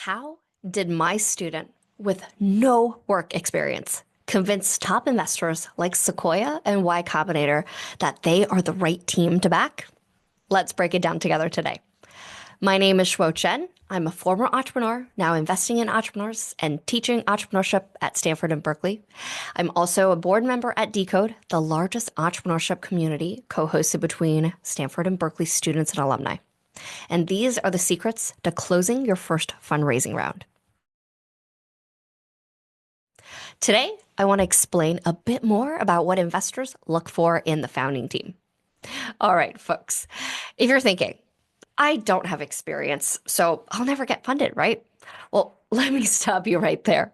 How did my student with no work experience convince top investors like Sequoia and Y Combinator that they are the right team to back? Let's break it down together today. My name is Shuo Chen. I'm a former entrepreneur, now investing in entrepreneurs and teaching entrepreneurship at Stanford and Berkeley. I'm also a board member at Decode, the largest entrepreneurship community co-hosted between Stanford and Berkeley students and alumni. And these are the secrets to closing your first fundraising round. Today, I want to explain a bit more about what investors look for in the founding team. All right, folks, if you're thinking, I don't have experience, so I'll never get funded, right? Well, let me stop you right there.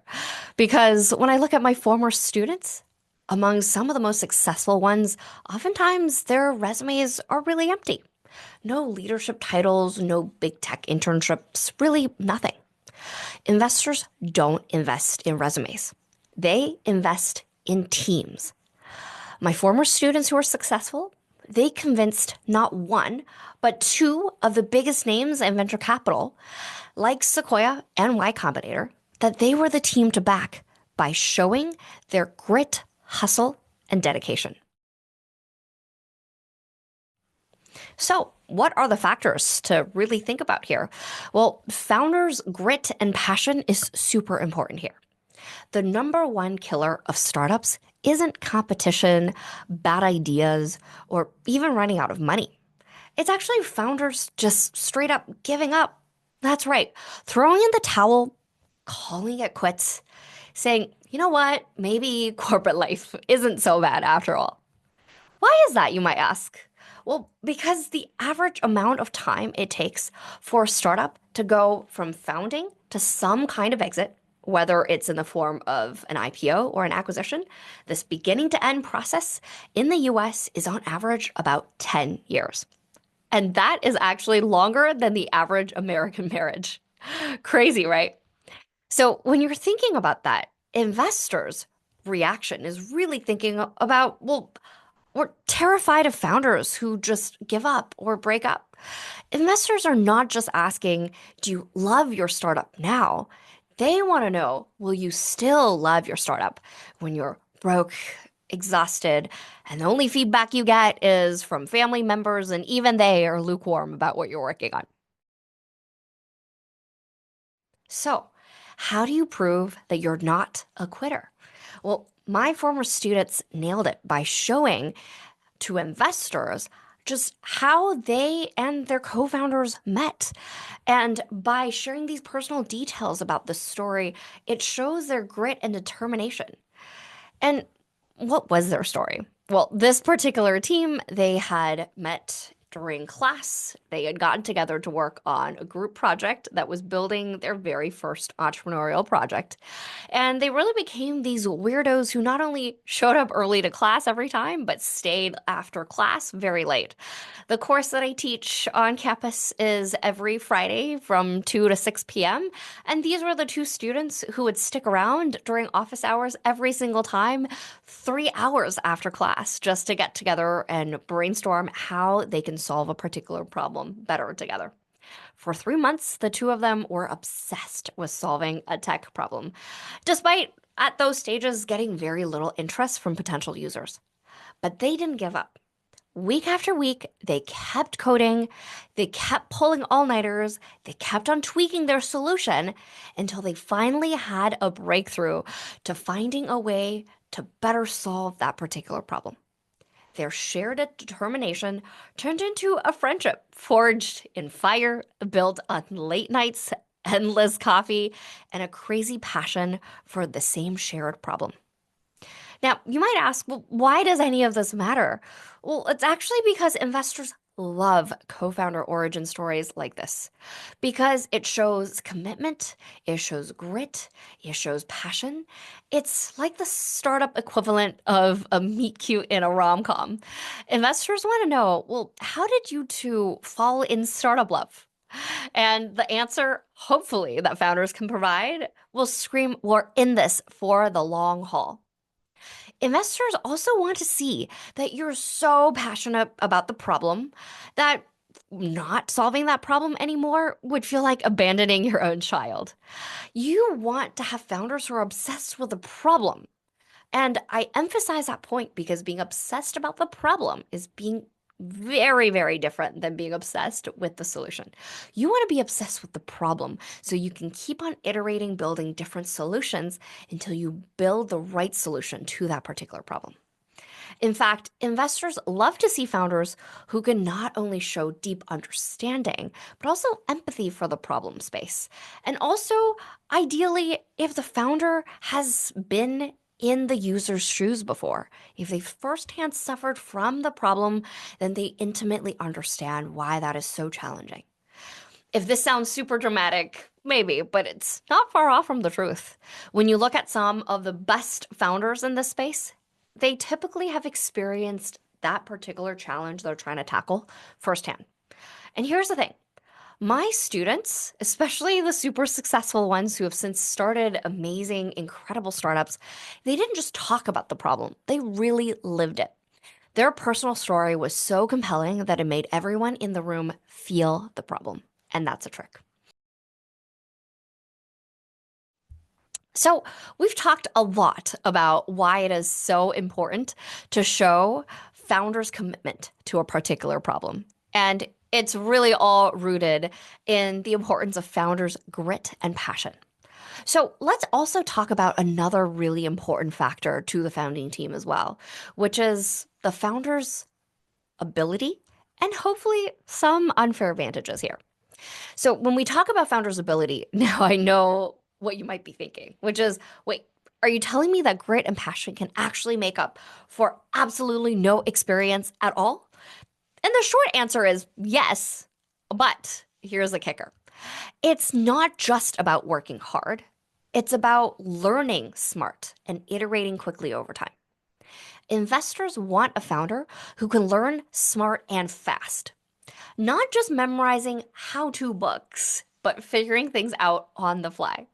Because when I look at my former students, among some of the most successful ones, oftentimes their resumes are really empty. No leadership titles, no big tech internships, really nothing. Investors don't invest in resumes. They invest in teams. My former students who are successful, they convinced not one, but two of the biggest names in venture capital, like Sequoia and Y Combinator, that they were the team to back by showing their grit, hustle, and dedication. So, what are the factors to really think about here? Well, founders' grit and passion is super important here. The number one killer of startups isn't competition, bad ideas, or even running out of money. It's actually founders just straight up giving up. That's right, throwing in the towel, calling it quits, saying, you know what, maybe corporate life isn't so bad after all. Why is that, you might ask? Well, because the average amount of time it takes for a startup to go from founding to some kind of exit, whether it's in the form of an IPO or an acquisition, this beginning to end process in the US is on average about 10 years. And that is actually longer than the average American marriage. Crazy, right? So when you're thinking about that, investors' reaction is really thinking about, well, we're terrified of founders who just give up or break up. Investors are not just asking, do you love your startup now? They want to know, will you still love your startup when you're broke, exhausted, and the only feedback you get is from family members, and even they are lukewarm about what you're working on. So, how do you prove that you're not a quitter? Well, my former students nailed it by showing to investors just how they and their co-founders met. And by sharing these personal details about the story, it shows their grit and determination. And what was their story? Well, this particular team, they had met during class. They had gotten together to work on a group project that was building their very first entrepreneurial project. And they really became these weirdos who not only showed up early to class every time, but stayed after class very late. The course that I teach on campus is every Friday from 2 to 6 p.m. And these were the two students who would stick around during office hours every single time, 3 hours after class, just to get together and brainstorm how they can solve a particular problem better together. For 3 months, the two of them were obsessed with solving a tech problem, despite at those stages getting very little interest from potential users. But they didn't give up. Week after week, they kept coding, they kept pulling all-nighters, they kept on tweaking their solution until they finally had a breakthrough to finding a way to better solve that particular problem. Their shared determination turned into a friendship forged in fire, built on late nights, endless coffee, and a crazy passion for the same shared problem. Now, you might ask, well, why does any of this matter? Well, it's actually because investors love co-founder origin stories like this because it shows commitment, it shows grit, it shows passion. It's like the startup equivalent of a meet cute in a rom-com. Investors want to know, well, how did you two fall in startup love? And the answer, hopefully, that founders can provide will scream, we're in this for the long haul. Investors also want to see that you're so passionate about the problem that not solving that problem anymore would feel like abandoning your own child. You want to have founders who are obsessed with the problem. And I emphasize that point because being obsessed about the problem is being very, very different than being obsessed with the solution. You want to be obsessed with the problem so you can keep on iterating, building different solutions until you build the right solution to that particular problem. In fact, investors love to see founders who can not only show deep understanding, but also empathy for the problem space. And also, ideally, if the founder has been in the user's shoes before, if they firsthand suffered from the problem, then they intimately understand why that is so challenging. If this sounds super dramatic, maybe, but it's not far off from the truth. When you look at some of the best founders in this space, they typically have experienced that particular challenge they're trying to tackle firsthand. And here's the thing. My students, especially the super successful ones who have since started amazing, incredible startups, they didn't just talk about the problem, they really lived it. Their personal story was so compelling that it made everyone in the room feel the problem. And that's a trick. So, we've talked a lot about why it is so important to show founders' commitment to a particular problem. And it's really all rooted in the importance of founders' grit and passion. So, let's also talk about another really important factor to the founding team as well, which is the founders' ability and hopefully some unfair advantages here. So when we talk about founders' ability, now I know what you might be thinking, which is, wait, are you telling me that grit and passion can actually make up for absolutely no experience at all? And the short answer is yes, but here's the kicker. It's not just about working hard. It's about learning smart and iterating quickly over time. Investors want a founder who can learn smart and fast, not just memorizing how-to books, but figuring things out on the fly.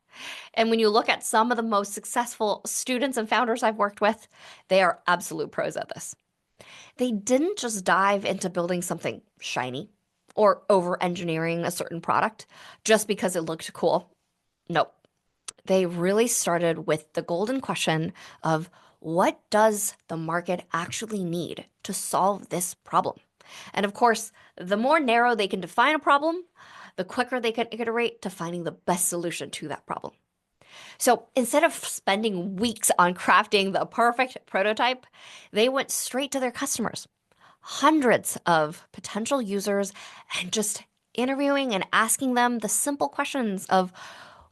And when you look at some of the most successful students and founders I've worked with, they are absolute pros at this. They didn't just dive into building something shiny or over-engineering a certain product just because it looked cool. Nope. They really started with the golden question of what does the market actually need to solve this problem? And of course, the more narrow they can define a problem, the quicker they can iterate to finding the best solution to that problem. So instead of spending weeks on crafting the perfect prototype, they went straight to their customers, hundreds of potential users, and just interviewing and asking them the simple questions of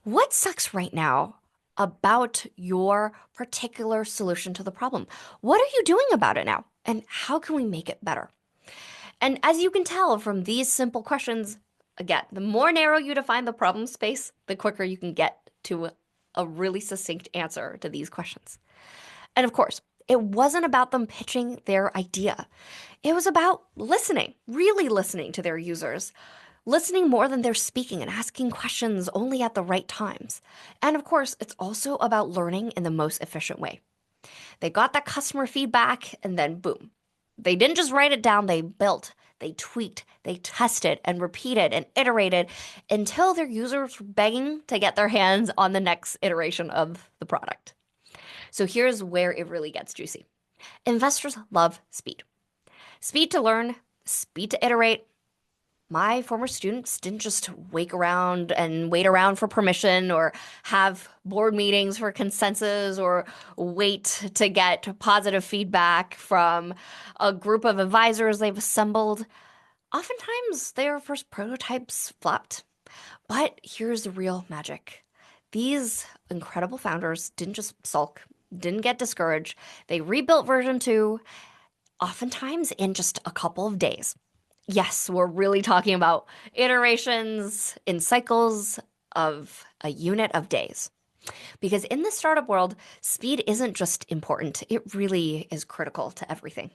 what sucks right now about your particular solution to the problem? What are you doing about it now? And how can we make it better? And as you can tell from these simple questions, again, the more narrow you define the problem space, the quicker you can get to a really succinct answer to these questions. And of course, it wasn't about them pitching their idea. It was about listening, really listening to their users, listening more than they're speaking and asking questions only at the right times. And of course, it's also about learning in the most efficient way. They got that customer feedback and then boom. They didn't just write it down, they built, they tweaked, they tested and repeated and iterated until their users were begging to get their hands on the next iteration of the product. So here's where it really gets juicy. Investors love speed. Speed to learn, speed to iterate. My former students didn't just wait around for permission or have board meetings for consensus or wait to get positive feedback from a group of advisors they've assembled. Oftentimes, their first prototypes flopped. But here's the real magic. These incredible founders didn't just sulk, didn't get discouraged. They rebuilt version 2, oftentimes in just a couple of days. Yes, we're really talking about iterations in cycles of a unit of days. Because in the startup world, speed isn't just important, it really is critical to everything.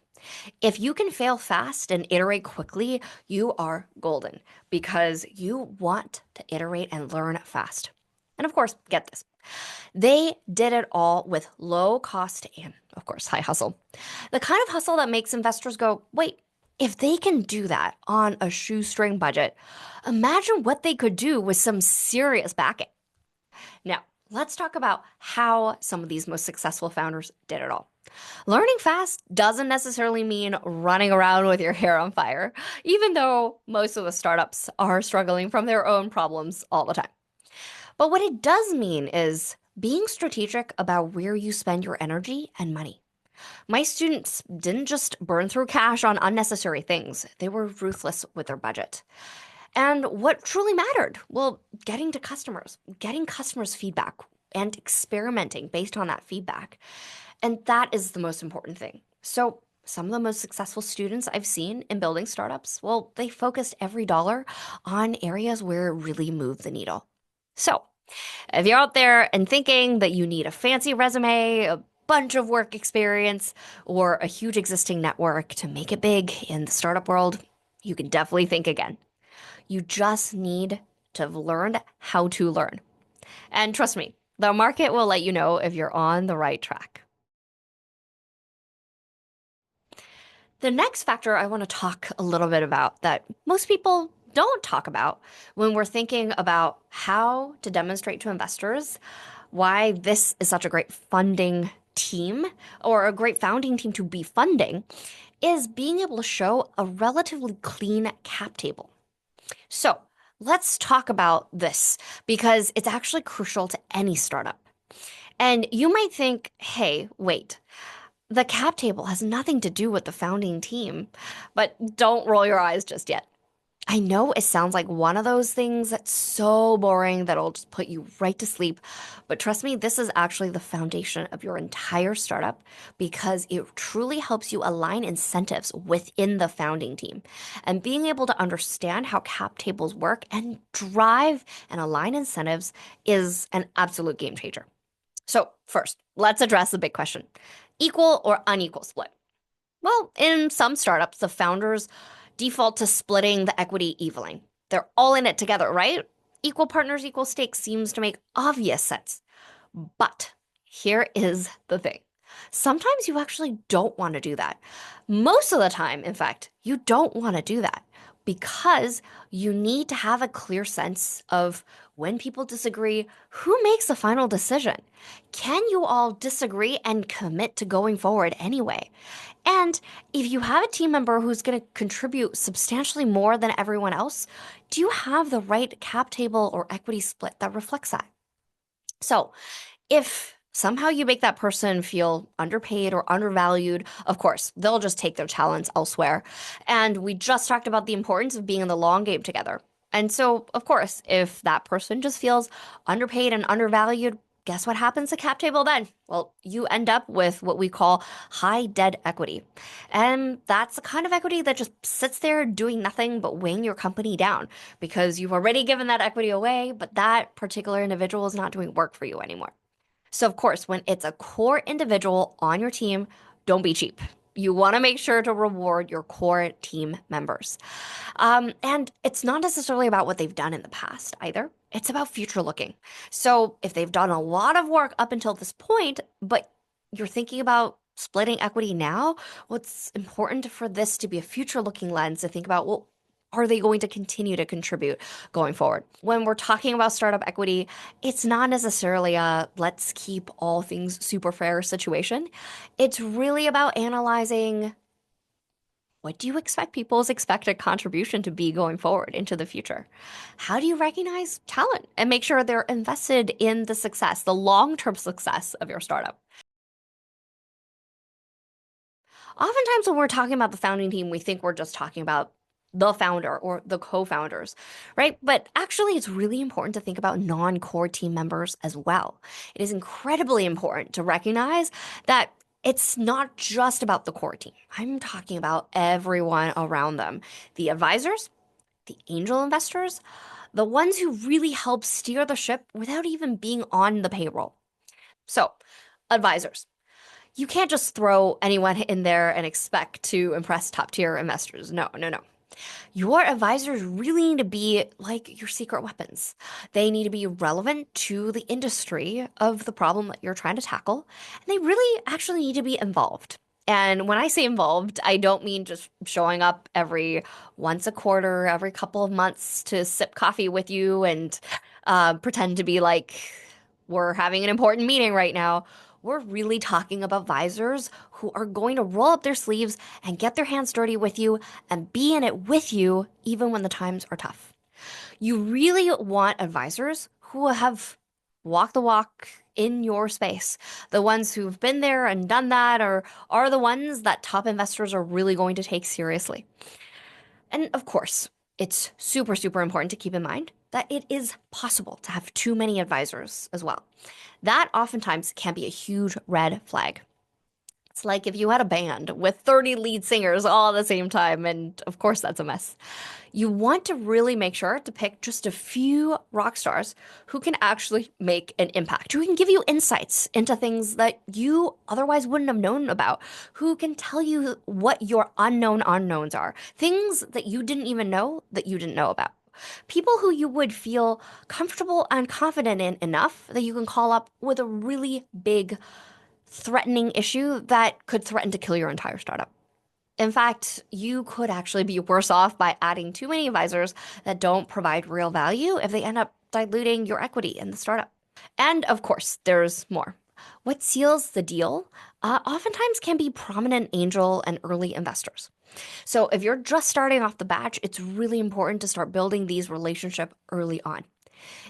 If you can fail fast and iterate quickly, you are golden because you want to iterate and learn fast. And of course, get this. They did it all with low cost and, of course, high hustle. The kind of hustle that makes investors go, wait, If they can do that on a shoestring budget, imagine what they could do with some serious backing. Now, let's talk about how some of these most successful founders did it all. Learning fast doesn't necessarily mean running around with your hair on fire, even though most of the startups are struggling from their own problems all the time. But what it does mean is being strategic about where you spend your energy and money. My students didn't just burn through cash on unnecessary things, they were ruthless with their budget. And what truly mattered? Well, getting customers' feedback and experimenting based on that feedback. And that is the most important thing. So, some of the most successful students I've seen in building startups, well, they focused every dollar on areas where it really moved the needle. So, if you're out there and thinking that you need a fancy resume, a bunch of work experience, or a huge existing network to make it big in the startup world, you can definitely think again. You just need to have learned how to learn. And trust me, the market will let you know if you're on the right track. The next factor I want to talk a little bit about that most people don't talk about when we're thinking about how to demonstrate to investors why this is such a great funding team or a great founding team to be funding is being able to show a relatively clean cap table. So let's talk about this because it's actually crucial to any startup. And you might think, hey, wait, the cap table has nothing to do with the founding team, but don't roll your eyes just yet. I know it sounds like one of those things that's so boring that it'll just put you right to sleep. But trust me, this is actually the foundation of your entire startup because it truly helps you align incentives within the founding team. And being able to understand how cap tables work and drive and align incentives is an absolute game changer. So, first, let's address the big question: equal or unequal split? Well, in some startups, the founders default to splitting the equity evenly. They're all in it together, right? Equal partners, equal stakes seems to make obvious sense. But here is the thing. Sometimes you actually don't want to do that. Most of the time, in fact, you don't want to do that because you need to have a clear sense of when people disagree, who makes the final decision? Can you all disagree and commit to going forward anyway? And if you have a team member who's going to contribute substantially more than everyone else, do you have the right cap table or equity split that reflects that? So, if somehow you make that person feel underpaid or undervalued, of course, they'll just take their talents elsewhere. And we just talked about the importance of being in the long game together. And so, of course, if that person just feels underpaid and undervalued, guess what happens to cap table then? Well, you end up with what we call high dead equity. And that's the kind of equity that just sits there doing nothing but weighing your company down because you've already given that equity away, but that particular individual is not doing work for you anymore. So, of course, when it's a core individual on your team, don't be cheap. You want to make sure to reward your core team members. And it's not necessarily about what they've done in the past either. It's about future looking. So, if they've done a lot of work up until this point, but you're thinking about splitting equity now, what's important for this to be a future looking lens to think about, well, are they going to continue to contribute going forward? When we're talking about startup equity, it's not necessarily a let's keep all things super fair situation. It's really about analyzing what do you expect people's expected contribution to be going forward into the future? How do you recognize talent and make sure they're invested in the success, the long-term success of your startup? Oftentimes, when we're talking about the founding team, we think we're just talking about the founder or the co-founders, right? But actually, it's really important to think about non-core team members as well. It is incredibly important to recognize that it's not just about the core team. I'm talking about everyone around them, the advisors, the angel investors, the ones who really help steer the ship without even being on the payroll. So, advisors. You can't just throw anyone in there and expect to impress top tier investors. No, no, no. Your advisors really need to be like your secret weapons. They need to be relevant to the industry of the problem that you're trying to tackle, and they really actually need to be involved. And when I say involved, I don't mean just showing up every once a quarter, every couple of months to sip coffee with you and pretend to be like we're having an important meeting right now. We're really talking about advisors who are going to roll up their sleeves and get their hands dirty with you and be in it with you even when the times are tough. You really want advisors who have walked the walk in your space. The ones who've been there and done that are the ones that top investors are really going to take seriously. And of course, it's super, super important to keep in mind that it is possible to have too many advisors as well. That oftentimes can be a huge red flag. It's like if you had a band with 30 lead singers all at the same time, and of course that's a mess. You want to really make sure to pick just a few rock stars who can actually make an impact, who can give you insights into things that you otherwise wouldn't have known about, who can tell you what your unknown unknowns are, things that you didn't even know that you didn't know about. People who you would feel comfortable and confident in enough that you can call up with a really big threatening issue that could threaten to kill your entire startup. In fact, you could actually be worse off by adding too many advisors that don't provide real value if they end up diluting your equity in the startup. And of course, there's more. What seals the deal oftentimes can be prominent angel and early investors. So if you're just starting off the batch, it's really important to start building these relationships early on.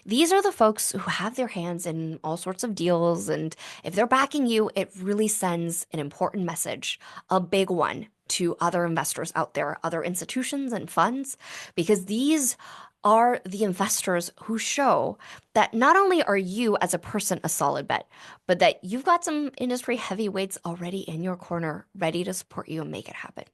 These are the folks who have their hands in all sorts of deals, and if they're backing you, it really sends an important message, a big one, to other investors out there, other institutions and funds, because these are the investors who show that not only are you as a person a solid bet, but that you've got some industry heavyweights already in your corner ready to support you and make it happen.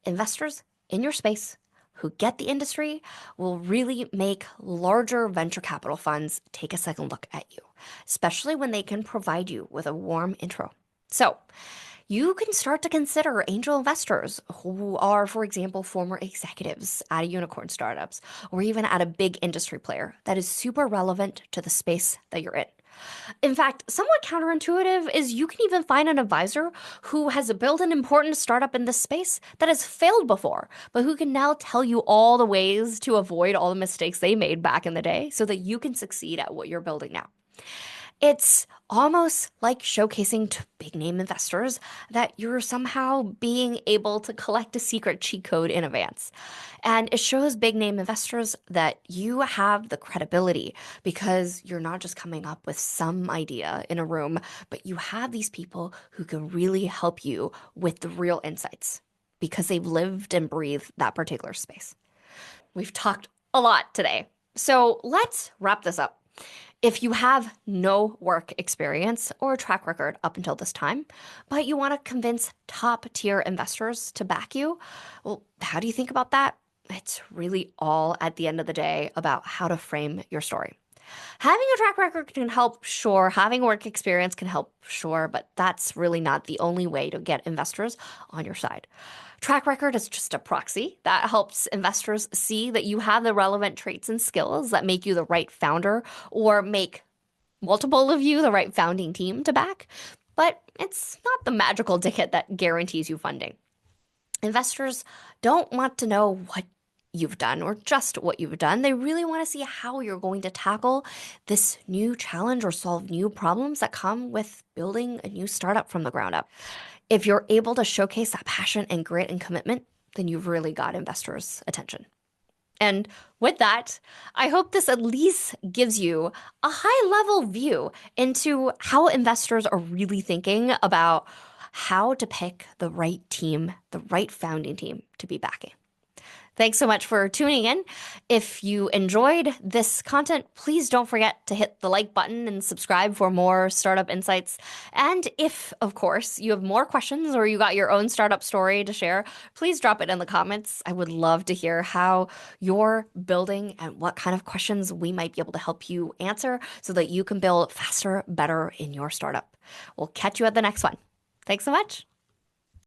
Investors in your space who get the industry will really make larger venture capital funds take a second look at you, especially when they can provide you with a warm intro. So, you can start to consider angel investors who are, for example, former executives at a unicorn startups or even at a big industry player that is super relevant to the space that you're in. In fact, somewhat counterintuitive is you can even find an advisor who has built an important startup in this space that has failed before, but who can now tell you all the ways to avoid all the mistakes they made back in the day so that you can succeed at what you're building now. It's almost like showcasing to big name investors that you're somehow being able to collect a secret cheat code in advance. And it shows big name investors that you have the credibility because you're not just coming up with some idea in a room, but you have these people who can really help you with the real insights because they've lived and breathed that particular space. We've talked a lot today. So let's wrap this up. If you have no work experience or track record up until this time, but you want to convince top tier investors to back you, well, how do you think about that? It's really all at the end of the day about how to frame your story. Having a track record can help, sure. Having work experience can help, sure, but that's really not the only way to get investors on your side. Track record is just a proxy that helps investors see that you have the relevant traits and skills that make you the right founder or make multiple of you the right founding team to back. But it's not the magical ticket that guarantees you funding. Investors don't want to know what you've done or just what you've done. They really want to see how you're going to tackle this new challenge or solve new problems that come with building a new startup from the ground up. If you're able to showcase that passion and grit and commitment, then you've really got investors' attention. And with that, I hope this at least gives you a high level view into how investors are really thinking about how to pick the right team, the right founding team to be backing. Thanks so much for tuning in. If you enjoyed this content, please don't forget to hit the like button and subscribe for more startup insights. And if, of course, you have more questions or you got your own startup story to share, please drop it in the comments. I would love to hear how you're building and what kind of questions we might be able to help you answer so that you can build faster, better in your startup. We'll catch you at the next one. Thanks so much.